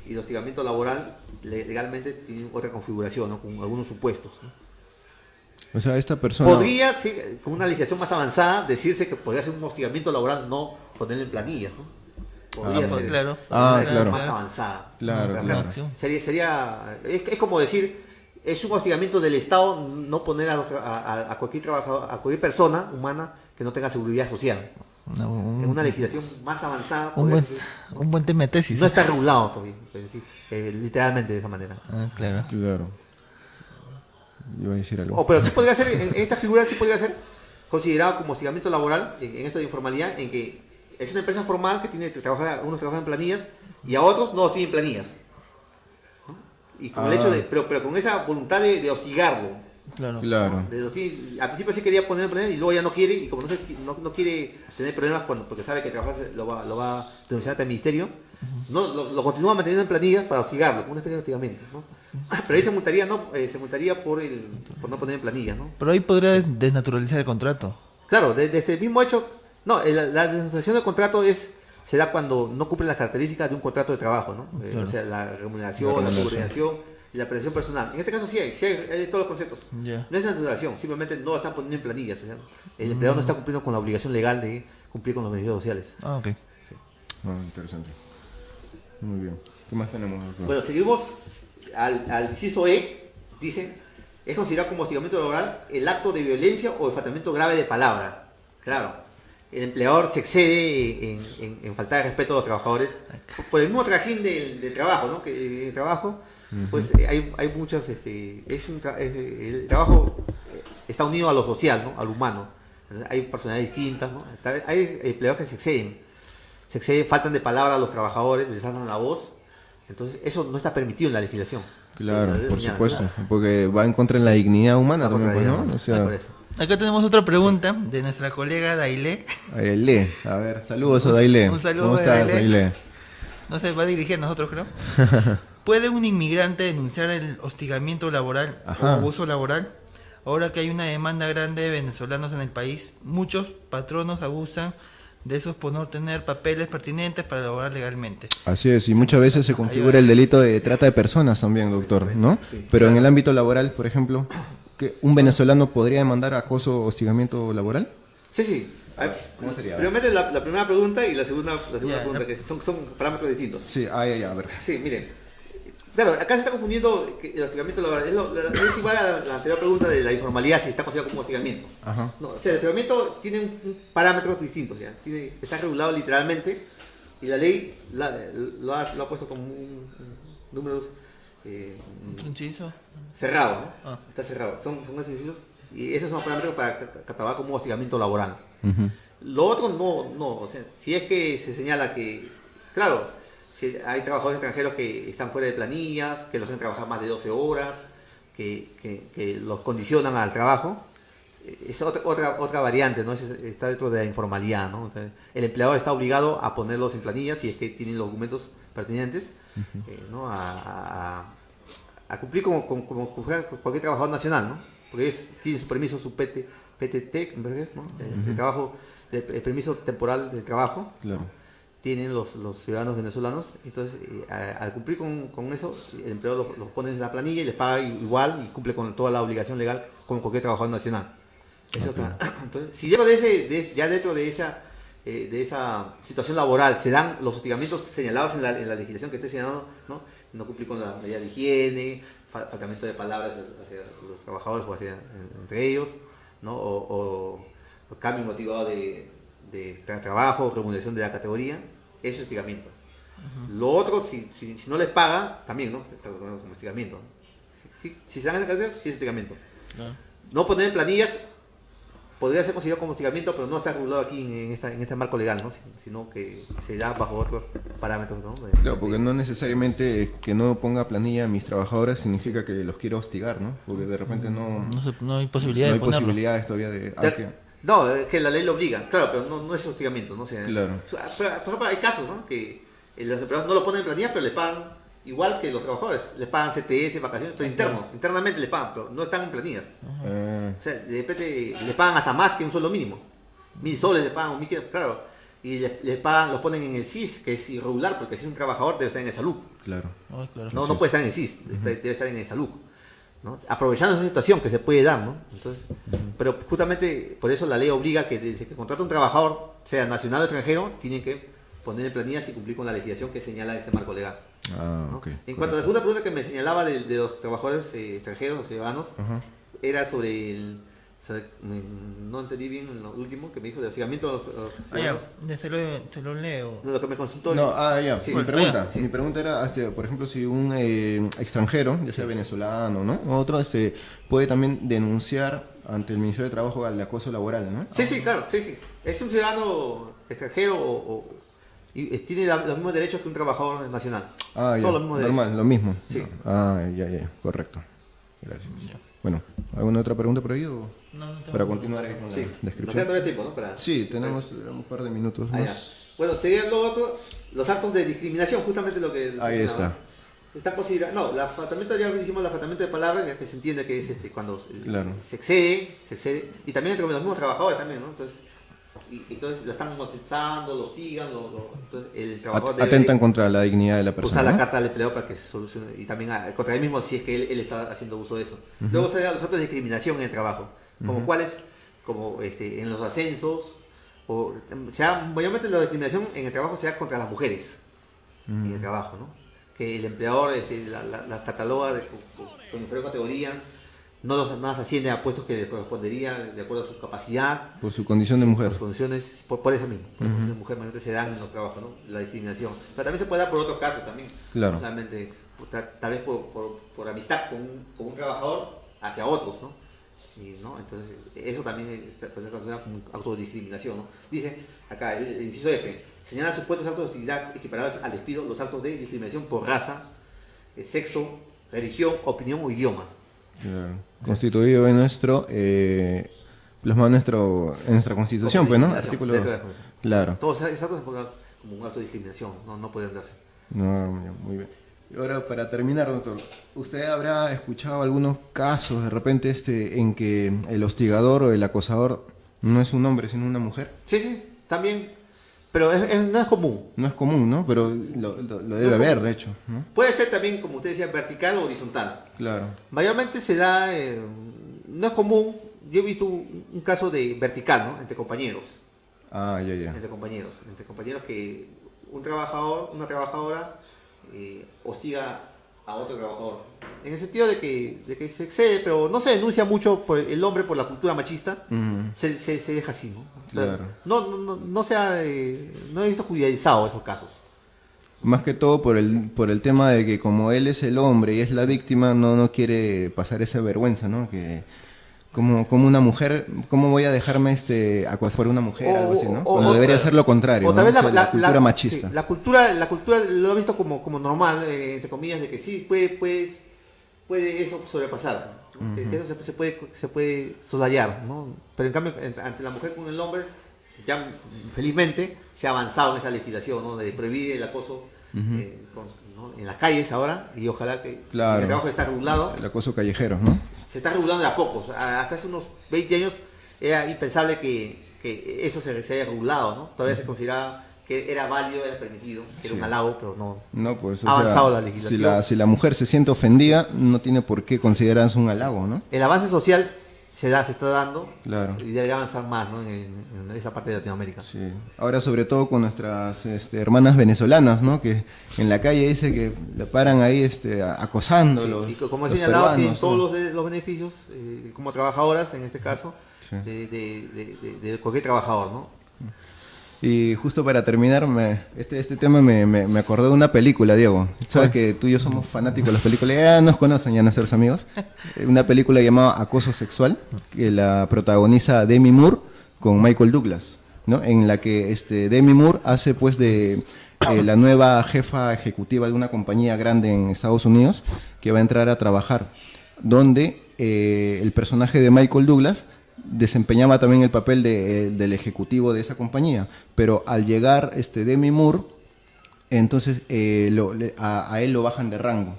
y el hostigamiento laboral legalmente tiene otra configuración, ¿no? Con algunos supuestos, ¿no? O sea, esta persona... Podría, sí, con una legislación más avanzada, decirse que podría ser un hostigamiento laboral, no ponerlo en planillas, ¿no? Podría ser. Claro. Claro. Más avanzada. Claro, Pero claro. acción. Es como decir, es un hostigamiento del Estado no poner a cualquier trabajador, a cualquier persona humana que no tenga seguridad social. No, En una legislación más avanzada. un buen tema de tesis. No está regulado todavía, es decir, literalmente de esa manera. Claro. Claro. Iba a decir algo. Pero sí podría ser, en esta figura sí podría ser considerado como hostigamiento laboral, en esto de informalidad, en que es una empresa formal que tiene que trabajar, unos trabajan en planillas y a otros no tienen planillas, ¿no? Y con el hecho de, pero con esa voluntad de hostigarlo. Claro. Claro. Al principio sí quería poner en planillas y luego ya no quiere, y como no quiere tener problemas porque sabe que trabajar lo va a denunciar ante el ministerio, lo continúa manteniendo en planillas para hostigarlo, como una especie de hostigamiento, ¿no? Pero ahí se multaría por no poner en planillas, ¿no? Pero ahí podría desnaturalizar el contrato. Claro, desde este mismo hecho, la desnaturalización del contrato se da cuando no cumple las características de un contrato de trabajo, ¿no? Claro. O sea, la remuneración, la subordinación y la prestación personal. En este caso sí hay todos los conceptos. Ya. No es desnaturalización, simplemente no lo están poniendo en planillas. O sea, el empleador no está cumpliendo con la obligación legal de cumplir con los beneficios sociales. Ok. Interesante. Muy bien. ¿Qué más tenemos, doctor? Bueno, seguimos al inciso E, dice, es considerado como hostigamiento laboral el acto de violencia o de faltamiento grave de palabra. Claro, el empleador se excede en faltar de respeto a los trabajadores por el mismo trajín del trabajo, ¿no? Que el trabajo, pues hay muchas, el trabajo está unido a lo social, ¿no? Al humano. Hay personalidades distintas, ¿no? Hay empleadores que se exceden, faltan de palabra a los trabajadores, les alzan la voz. Entonces, eso no está permitido en la legislación. Claro, por supuesto. Porque va en contra de la dignidad humana también, pues, ¿no? O sea, por eso. Acá tenemos otra pregunta de nuestra colega Daile. Daile. A ver, saludos a Daile. Un saludo ¿Cómo a estás, Daile. Daile? No se va a dirigir a nosotros, creo. ¿Puede un inmigrante denunciar el hostigamiento laboral o abuso laboral? Ahora que hay una demanda grande de venezolanos en el país, muchos patronos abusan de esos por no tener papeles pertinentes para laborar legalmente. Así es, y muchas veces se configura el delito de trata de personas también, doctor, ¿no? Pero en el ámbito laboral, por ejemplo, ¿que un venezolano podría demandar acoso o hostigamiento laboral? Sí. ¿Cómo sería? Primeramente la primera pregunta y la segunda pregunta, que son parámetros distintos. Sí, a ver. Sí, miren. Claro, acá se está confundiendo el hostigamiento laboral. Es igual a la anterior pregunta de la informalidad, si está considerado como hostigamiento. Ajá. No, o sea, el hostigamiento tiene un parámetros distintos, ¿ya? Está regulado literalmente y la ley lo ha puesto como un números ¿Inciso? cerrado, ¿no? Ah. Está cerrado. Son esos incisos y esos son los parámetros para catalogar como hostigamiento laboral. Lo otro no, o sea, si es que se señala que, claro, si hay trabajadores extranjeros que están fuera de planillas, que los hacen trabajar más de 12 horas, que los condicionan al trabajo, es otra variante, ¿no? Está dentro de la informalidad, ¿no? Entonces, el empleador está obligado a ponerlos en planillas si es que tienen los documentos pertinentes, ¿no? A cumplir como cualquier trabajador nacional, ¿no? Porque ellos tienen su permiso, su PTT, ¿no? El permiso temporal de trabajo. Claro. Tienen los ciudadanos venezolanos, entonces al cumplir con eso, el empleador los pone en la planilla y les paga igual y cumple con toda la obligación legal como cualquier trabajador nacional. Eso está. Entonces, si dentro de esa situación laboral se dan los hostigamientos señalados en la legislación que esté señalando, no cumplir con la medida de higiene, faltamiento de palabras hacia los trabajadores o hacia entre ellos, ¿no? o cambio motivado de trabajo, remuneración de la categoría, eso es hostigamiento. Lo otro, si no les paga, también, ¿no? Está como hostigamiento, ¿no? Si se dan esas características, sí es hostigamiento. No poner en planillas podría ser considerado como hostigamiento, pero no está regulado aquí en este marco legal, ¿no? Sino que se da bajo otros parámetros, ¿no? Claro, porque no necesariamente que no ponga planilla a mis trabajadores significa que los quiero hostigar, ¿no? Porque de repente No hay posibilidad no de hay ponerlo. posibilidades todavía de... No, es que la ley lo obliga, claro, pero no es hostigamiento, ¿no? O sea, Claro. Por ejemplo, hay casos, ¿no? Que los empleados no lo ponen en planillas, pero le pagan igual que los trabajadores. Les pagan CTS, vacaciones, pero internamente les pagan, pero no están en planillas. O sea, de repente les pagan hasta más que un sueldo mínimo. 1.000 soles les pagan, 1.500, claro. y les pagan, los ponen en el CIS, que es irregular, porque si es un trabajador debe estar en el salud. Claro. Claro. No puede estar en el CIS, debe estar en el salud, ¿no? Aprovechando esa situación que se puede dar, ¿no? Entonces, pero justamente por eso la ley obliga que desde que contrata un trabajador, sea nacional o extranjero, tiene que poner en planillas y cumplir con la legislación que señala este marco legal. ¿No? Okay, en cuanto a la segunda pregunta que me señalaba de los trabajadores extranjeros, los ciudadanos, era sobre el... no entendí bien lo último que me dijo de hostigamiento a los ciudadanos. Te lo leo. No, lo que me consultó. Sí. Mi pregunta era, por ejemplo, si un extranjero, ya sea venezolano, ¿no? O otro, puede también denunciar ante el Ministerio de Trabajo al acoso laboral, ¿no? Sí, claro, sí. Es un ciudadano extranjero y tiene los mismos derechos que un trabajador nacional. Ya. Normal, lo mismo. Sí. Ya, correcto. Gracias. Ya. Bueno, ¿alguna otra pregunta por ahí o para continuar ahí con la descripción? Nos queda todavía tiempo, ¿no? Sí, tenemos un par de minutos más. Bueno, sería lo otro, los actos de discriminación, justamente lo que... Ahí está. Está considerado, el afatamiento, ya hicimos el afatamiento de palabras, ya que se entiende que es cuando se excede, y también entre los mismos trabajadores también, ¿no? Entonces lo están molestando, lo hostigan, entonces el trabajador atentan contra la dignidad de la persona. Usar la carta del empleador para que se solucione, y también contra él mismo si es que él está haciendo uso de eso. Luego serían los actos de discriminación en el trabajo, como cuáles, como en los ascensos, mayormente la discriminación en el trabajo se da contra las mujeres en el trabajo, ¿no? Que el empleador la cataloga con inferior categoría, no las asciende a puestos que les correspondería de acuerdo a su capacidad. Por su condición de mujer. Por sus condiciones, por eso mismo. Por la condición de mujer mayormente se dan en los trabajos, ¿no? La discriminación. Pero también se puede dar por otros casos también. Claro. Solamente, tal vez por amistad con un trabajador hacia otros, ¿no? Entonces, eso también puede ser considerado como un acto de discriminación, ¿no? Dice acá, el inciso F, señala supuestos actos de hostilidad equiparables al despido, los actos de discriminación por raza, sexo, religión, opinión o idioma. Claro. Constituido en plasmado en nuestra Constitución, pues, ¿no? Artículo 2. Claro. Todos esos actos se ponen como un acto de discriminación, no pueden darse. No, muy bien. Y ahora, para terminar, doctor, ¿usted habrá escuchado algunos casos de repente en que el hostigador o el acosador no es un hombre, sino una mujer? Sí, también. Pero no es común. No es común, ¿no? Pero lo debe haber, de hecho, ¿no? Puede ser también, como usted decía, vertical o horizontal. Claro. Mayormente se da, no es común. Yo he visto un caso de vertical, ¿no? Entre compañeros. Ya. Entre compañeros que un trabajador, una trabajadora hostiga a otro trabajador. En el sentido de que se excede, pero no se denuncia mucho por el hombre por la cultura machista, se deja así, ¿no? Claro. No he visto judicializado esos casos. Más que todo por el tema de que como él es el hombre y es la víctima, no quiere pasar esa vergüenza, ¿no? Que como una mujer, ¿cómo voy a dejarme acosar por una mujer? Algo así, ¿no? Cuando debería ser lo contrario, o ¿no? Tal vez la cultura machista. Sí, la cultura lo he visto como normal, entre comillas, de que sí puede eso sobrepasarse, ¿no? Que eso se puede soslayar, ¿no? Pero en cambio, ante la mujer con el hombre, ya felizmente se ha avanzado en esa legislación, ¿no? De prohibir el acoso en las calles ahora, y ojalá que el trabajo está regulado. El acoso callejero, ¿no? Se está regulando de a pocos. Hasta hace unos 20 años era impensable que eso se haya regulado, ¿no? Todavía se consideraba que era válido, era permitido, que era un halago, pero no pues, ha avanzado la legislación. Si la mujer se siente ofendida, no tiene por qué considerarse un halago, ¿no? El avance social se está dando, claro, y debería avanzar más, ¿no? en esa parte de Latinoamérica. Sí. Ahora, sobre todo con nuestras hermanas venezolanas, ¿no? Que en la calle dice que le paran ahí acosándolos. Sí, y como he señalado, tienen todos los beneficios como trabajadoras, en este caso, de cualquier trabajador, ¿no? Y justo para terminar, este tema me acordó de una película, Diego. Sabes que tú y yo somos fanáticos de las películas, ya nos conocen ya nuestros amigos. Una película llamada Acoso Sexual, que la protagoniza Demi Moore con Michael Douglas, ¿no? En la que Demi Moore hace pues de la nueva jefa ejecutiva de una compañía grande en Estados Unidos que va a entrar a trabajar, donde el personaje de Michael Douglas desempeñaba también el papel del ejecutivo de esa compañía, pero al llegar Demi Moore, entonces a él lo bajan de rango,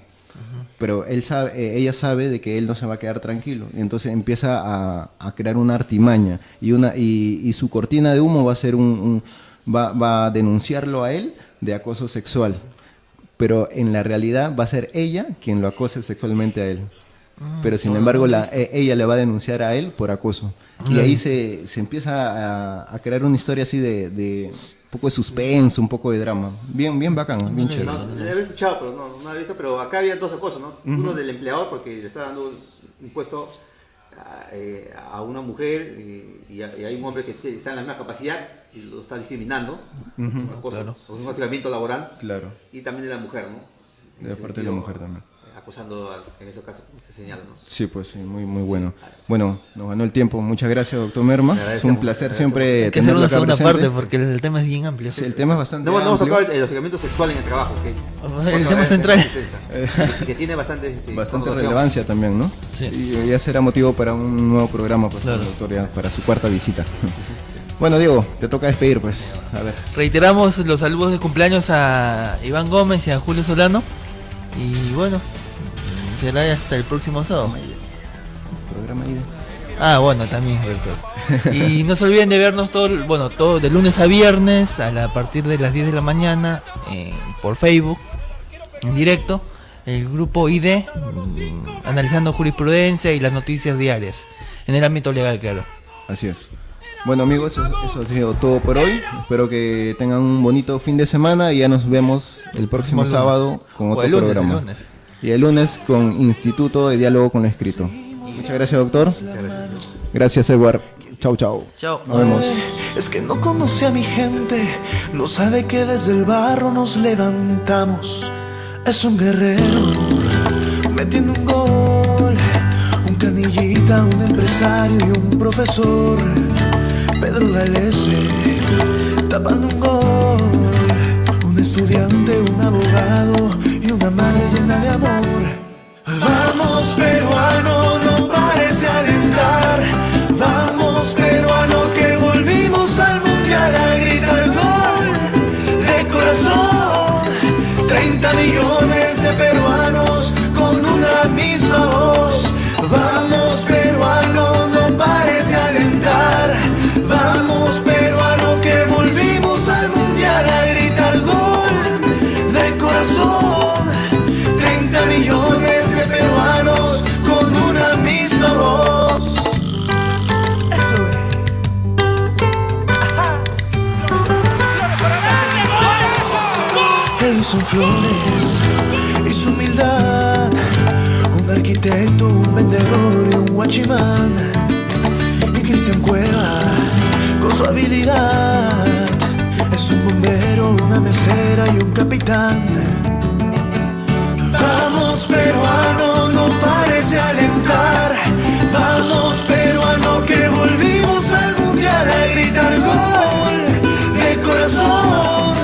pero ella sabe de que él no se va a quedar tranquilo, y entonces empieza a crear una artimaña y su cortina de humo va a ser va a denunciarlo a él de acoso sexual. Pero en la realidad va a ser ella quien lo acose sexualmente a él. Pero sin embargo ella le va a denunciar a él por acoso. Y ahí se empieza a crear una historia así de un poco de suspenso, un poco de drama. Bien bacán, bien chévere. No, lo había escuchado, pero no lo había visto. Pero acá había dos acosos, ¿no? Uno del empleador, porque le está dando un puesto a una mujer y hay un hombre que está en la misma capacidad y lo está discriminando. Claro. Un hostigamiento laboral. Claro. Y también de la mujer, ¿no? De parte de la mujer también. Acosando en esos casos, se señala, ¿no? Sí, pues sí, muy bueno. Bueno, nos ganó el tiempo. Muchas gracias, doctor Merma. Es un placer siempre tenerlo acá presente. Hay que hacer una segunda parte porque el tema es bien amplio. Sí, el tema es bastante amplio. No hemos tocado el hostigamiento sexual en el trabajo, que el tema central. Que tiene bastante relevancia también, ¿no? Sí. Y ya será motivo para un nuevo programa, pues, claro, doctor, ya, para su cuarta visita. Bueno, Diego, te toca despedir, pues. A ver. Reiteramos los saludos de cumpleaños a Iván Gómez y a Julio Solano. Y bueno, será hasta el próximo sábado. Programa ID. Ah, bueno, también, doctor. Y no se olviden de vernos todo de lunes a viernes a partir de las 10 de la mañana por Facebook, en directo, el grupo ID, analizando jurisprudencia y las noticias diarias, en el ámbito legal, claro. Así es. Bueno, amigos, eso ha sido todo por hoy. Espero que tengan un bonito fin de semana y ya nos vemos el próximo sábado con otro programa. Y el lunes con Instituto de Diálogo con lo Escrito. Muchas gracias, doctor. Gracias, Edward. Chau. Chao. Nos vemos. Es que no conoce a mi gente, no sabe que desde el barro nos levantamos. Es un guerrero, metiendo un gol, un canillita, un empresario y un profesor. Pedro Galese, tapando un gol, un estudiante, un abogado y una madre llena de amor. Vamos peruano, no pares de alentar. Vamos peruano, que volvimos al mundial a gritar gol de corazón. 30 millones de peruanos con una misma voz. Vamos peruano, no pares de alentar. Vamos peruano, que volvimos al mundial a gritar gol de corazón. 30 millones de peruanos con una misma voz. Eso es. Edison Flores y su humildad, un arquitecto, un vendedor y un guachimán. Y Cristian Cueva con su habilidad, es un bombero, una mesera y un capitán. Vamos peruano, no pares de alentar. Vamos peruano, que volvimos al mundial a gritar gol de corazón.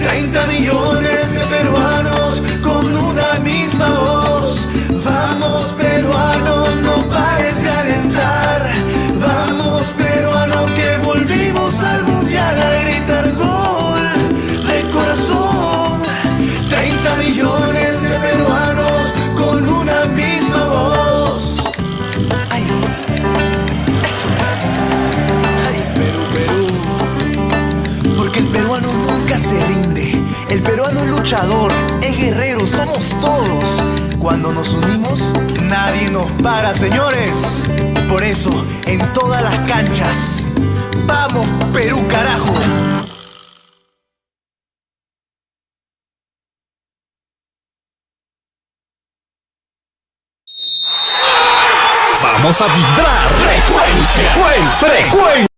30 millones de peruanos con una misma voz. Vamos peruano, no pares de alentar. Vamos peruano, que volvimos al mundial a gritar gol de corazón. 30 millones de peruanos con una misma voz. Ay, eso. Ay, Perú. Porque el peruano nunca se rinde. El peruano es luchador, es guerrero, somos todos. Cuando nos unimos, nadie nos para, señores. Por eso, en todas las canchas, ¡vamos Perú, carajo! Vamos a vibrar. Frecuencia.